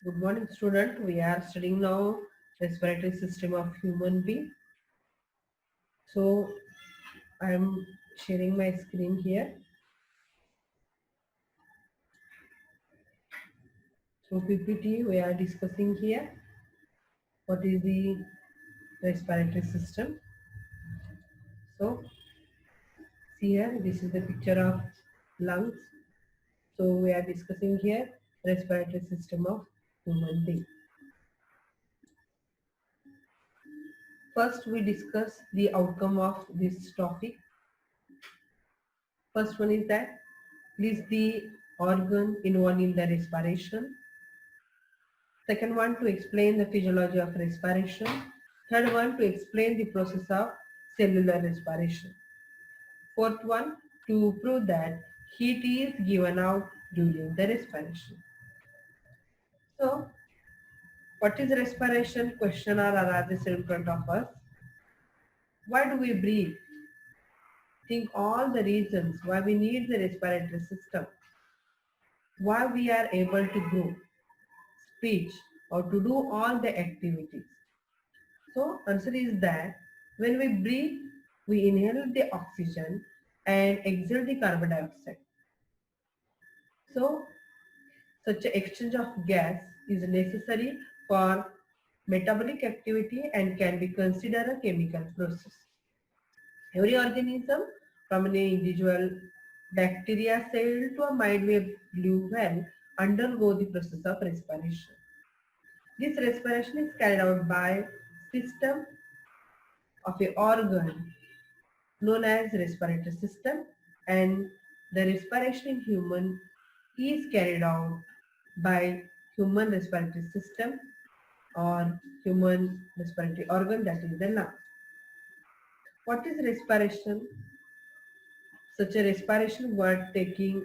Good morning, student. We are studying now respiratory system of human being. So I am sharing my screen here. So PPT we are discussing here what is the respiratory system. So see here, this is the picture of lungs. So we are discussing here respiratory system of human being. First we discuss the outcome of this topic. First one is that list the organ involved in the respiration. Second one, to explain the physiology of respiration. Third one, to explain the process of cellular respiration. Fourth one, to prove that heat is given out during the respiration. So, what is respiration? Question are arises in front of us. Why do we breathe? Think all the reasons why we need the respiratory system. Why we are able to grow, speech, or to do all the activities. So answer is that when we breathe, we inhale the oxygen and exhale the carbon dioxide. So such an exchange of gas is necessary for metabolic activity and can be considered a chemical process. Every organism from an individual bacteria cell to a mind-wave blue whale undergo the process of respiration. This respiration is carried out by system of a organ known as respiratory system, and the respiration in human is carried out by human respiratory system or human respiratory organ, that is the lung. What is respiration? Such a respiration word taking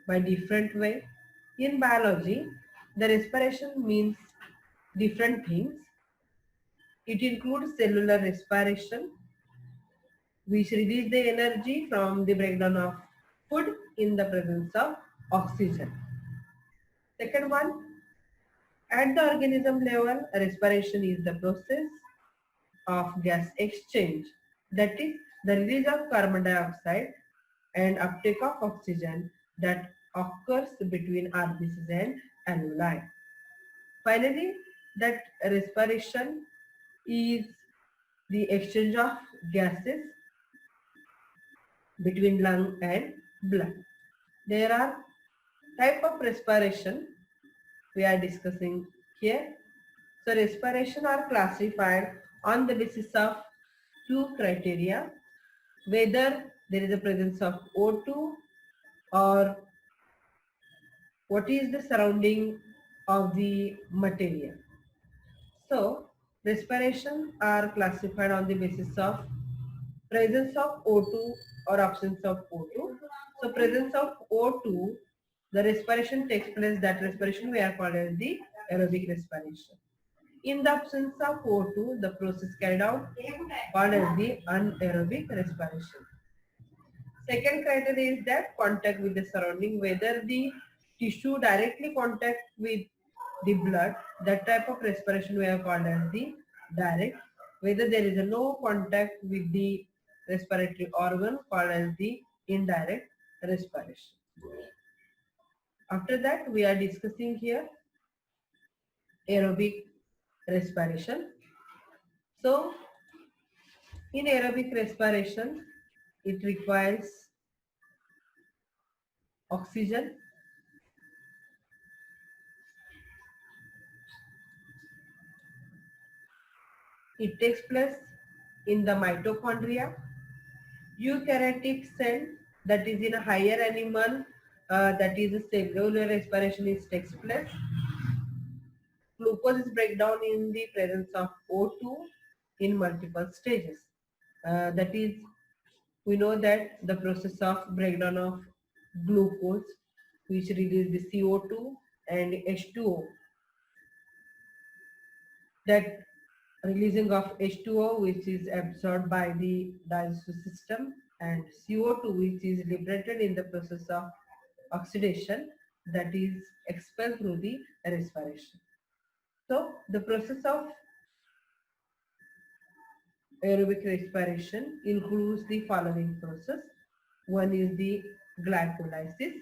by different way. In biology, the respiration means different things. It includes cellular respiration, which release the energy from the breakdown of food in the presence of oxygen. Second one, at the organism level, respiration is the process of gas exchange, that is the release of carbon dioxide and uptake of oxygen that occurs between RBCs and alveoli. Finally, that respiration is the exchange of gases between lung and blood. There are type of respiration we are discussing here. So respiration are classified on the basis of two criteria, whether there is a presence of O2 or what is the surrounding of the material. So respiration are classified on the basis of presence of O2 or absence of O2. So presence of O2, the respiration takes place, that respiration we are called as the aerobic respiration. In the absence of O2, the process carried out called as the anaerobic respiration. Second criteria is that contact with the surrounding, whether the tissue directly contact with the blood, that type of respiration we have called as the direct. Whether there is a no contact with the respiratory organ, called as the indirect respiration. After that, we are discussing here aerobic respiration. So in aerobic respiration, it requires oxygen. It takes place in the mitochondria. Eukaryotic cell, that is in a higher animal, that is a cellular respiration is takes place. Glucose is breakdown in the presence of O2 in multiple stages. That is, we know that the process of breakdown of glucose, which release the CO2 and H2O, that releasing of H2O, which is absorbed by the digestive system, and CO2, which is liberated in the process of oxidation, that is expelled through the respiration. So the process of aerobic respiration includes the following process. One is the glycolysis.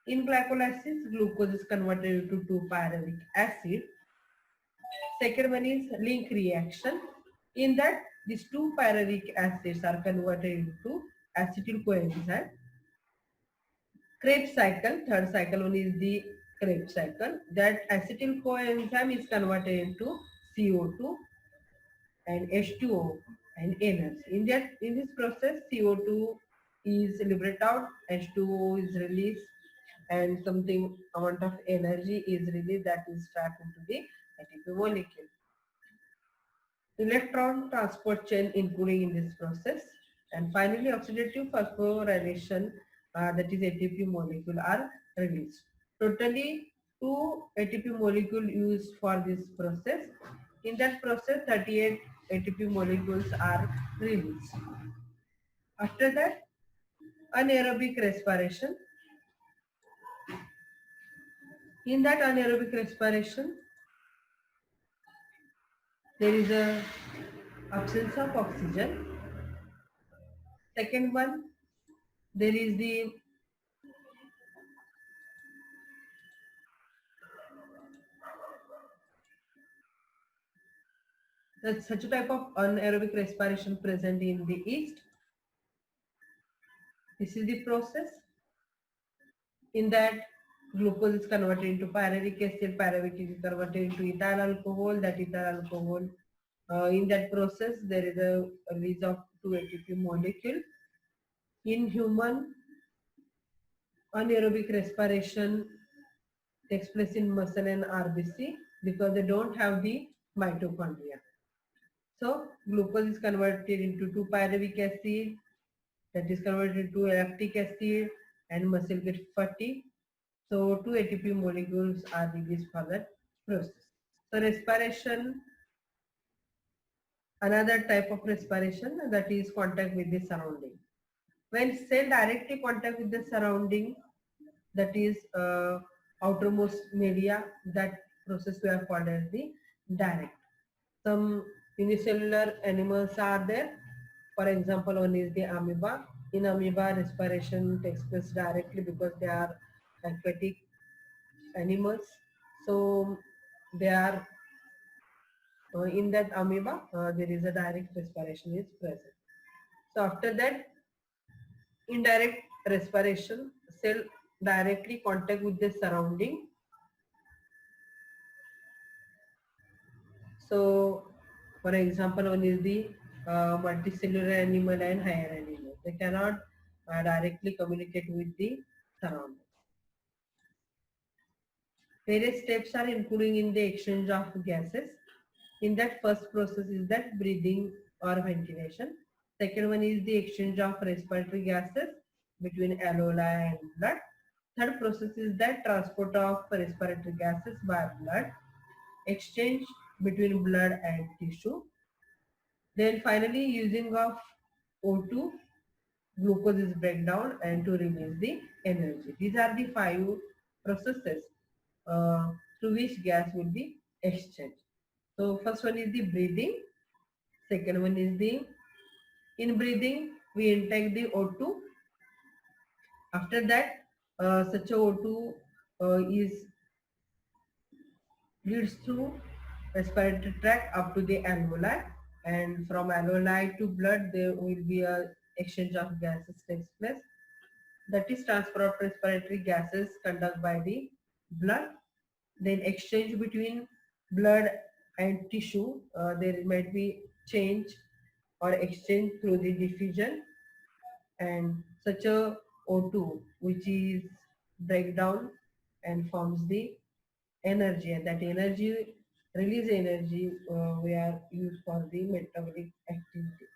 In glycolysis, glucose is converted into 2-pyruvic acid. Second one is link reaction. In that, these 2-pyruvic acids are converted into acetyl coenzyme. Krebs cycle, third cycle one is the Krebs cycle. That acetyl coenzyme is converted into CO2 and H2O and energy. In this process, CO2 is liberated out, H2O is released, and something amount of energy is released that is trapped into the ATP molecule. Electron transport chain including in this process, and finally oxidative phosphorylation, that is ATP molecule, are released. Totally 2 ATP molecule used for this process. In that process 38 ATP molecules are released. After that, anaerobic respiration. In that anaerobic respiration, there is a absence of oxygen. Second one, there is such a type of anaerobic respiration present in the yeast. This is the process. In that, glucose is converted into pyruvic acid, pyruvic is converted into ethyl alcohol, that ethyl alcohol, in that process there is a release of 2 ATP molecule. In human, anaerobic respiration takes place in muscle and RBC because they don't have the mitochondria. So glucose is converted into 2-pyruvic acid, that is converted into lactic acid, and muscle gets fatty. So 2 ATP molecules are released for that process. So respiration, another type of respiration, that is contact with the surrounding. When cell directly contact with the surrounding, that is outermost media, that process we are called as the direct. Some unicellular animals are there. For example, one is the amoeba. In amoeba, respiration takes place directly because they are aquatic animals. So they are in that amoeba, there is a direct respiration is present. So after that, indirect respiration, cell directly contact with the surrounding. So for example, one is the multicellular animal and higher animal. They cannot directly communicate with the surrounding. Various steps are including in the exchange of gases. In that, first process is that breathing or ventilation. Second one is the exchange of respiratory gases between alveoli and blood. Third process is that transport of respiratory gases by blood, exchange between blood and tissue. Then finally, using of O2, glucose is breakdown and to release the energy. These are the 5 processes through which gas will be exchanged. So first one is the breathing. Second one is the in breathing we intake the O2. After that, such a O2 is leads through respiratory tract up to the alveoli, and from alveoli to blood there will be a exchange of gases takes place. That is transfer of respiratory gases conducted by the blood. Then exchange between blood and tissue, there might be change or exchange through the diffusion, and such a O2 which is breakdown and forms the energy, and that energy release energy we are used for the metabolic activity.